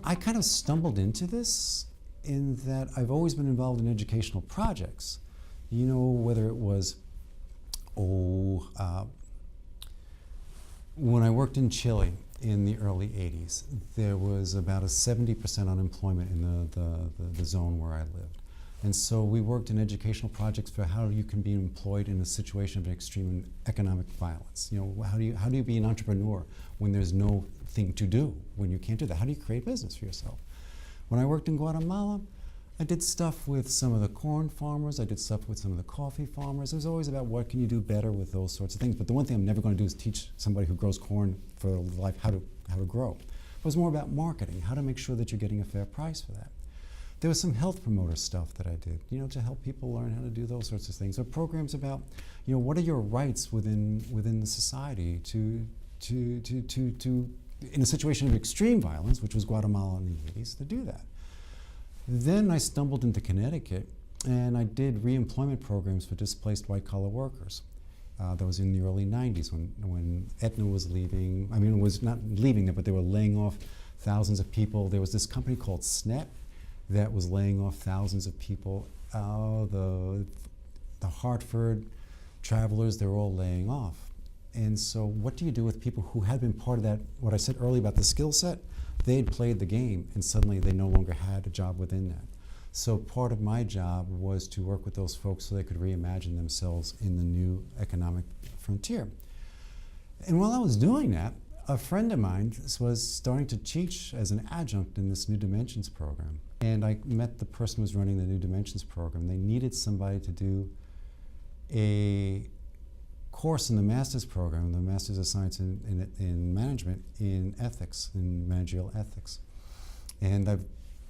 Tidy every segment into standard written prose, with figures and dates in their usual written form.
I kind of stumbled into this in that I've always been involved in educational projects. You know, whether it was, when I worked in Chile in the early 80s, there was about a 70% unemployment in the zone where I lived. And so we worked in educational projects for how you can be employed in a situation of extreme economic violence. You know, how do you be an entrepreneur when there's no thing to do, when you can't do that? How do you create business for yourself? When I worked in Guatemala, I did stuff with some of the corn farmers, I did stuff with some of the coffee farmers. It was always about what can you do better with those sorts of things. But the one thing I'm never going to do is teach somebody who grows corn for life how to grow. It was more about marketing, how to make sure that you're getting a fair price for that. There was some health promoter stuff that I did, you know, to help people learn how to do those sorts of things. Or programs about, you know, what are your rights within the society to in a situation of extreme violence, which was Guatemala in the 80s, to do that. Then I stumbled into Connecticut, and I did re-employment programs for displaced white-collar workers. That was in the early 90s when Aetna was leaving. I mean, it was not leaving them, but they were laying off thousands of people. There was this company called SNEP that was laying off thousands of people. The Hartford Travelers, they were all laying off. And so what do you do with people who had been part of that, what I said earlier about the skill set? They had played the game, and suddenly they no longer had a job within that. So part of my job was to work with those folks so they could reimagine themselves in the new economic frontier. And while I was doing that, a friend of mine was starting to teach as an adjunct in this New Dimensions program. And I met the person who was running the New Dimensions program. They needed somebody to do a course in the master's program, the Master's of Science in Management, in ethics, in managerial ethics. And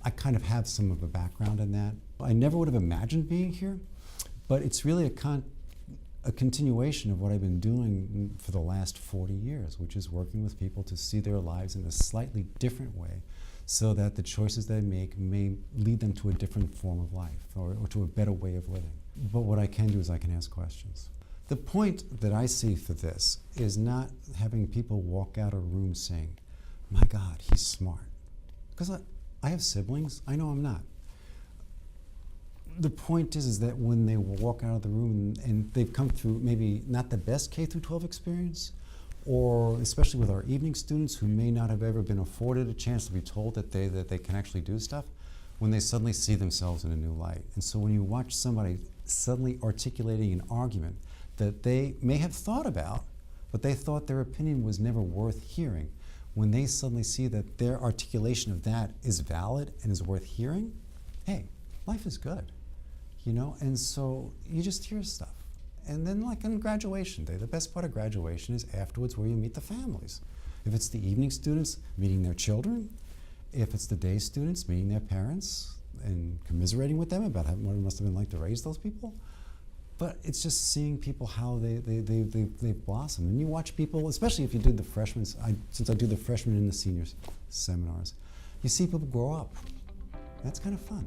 I kind of have some of a background in that. I never would have imagined being here, but it's really a continuation of what I've been doing for the last 40 years, which is working with people to see their lives in a slightly different way so that the choices they make may lead them to a different form of life or to a better way of living. But what I can do is I can ask questions. The point that I see for this is not having people walk out of a room saying, my God, he's smart. Because I have siblings, I know I'm not. The point is that when they walk out of the room and they've come through maybe not the best K through 12 experience, or especially with our evening students who may not have ever been afforded a chance to be told that they can actually do stuff, when they suddenly see themselves in a new light. And so when you watch somebody suddenly articulating an argument that they may have thought about, but they thought their opinion was never worth hearing, when they suddenly see that their articulation of that is valid and is worth hearing, hey, life is good, you know? And so you just hear stuff. And then like on graduation day, the best part of graduation is afterwards where you meet the families. If it's the evening students, meeting their children. If it's the day students, meeting their parents and commiserating with them about what it must have been like to raise those people. But it's just seeing people how they blossom. And you watch people, especially if you do the freshmen, since I do the freshmen and the seniors seminars, you see people grow up. That's kind of fun.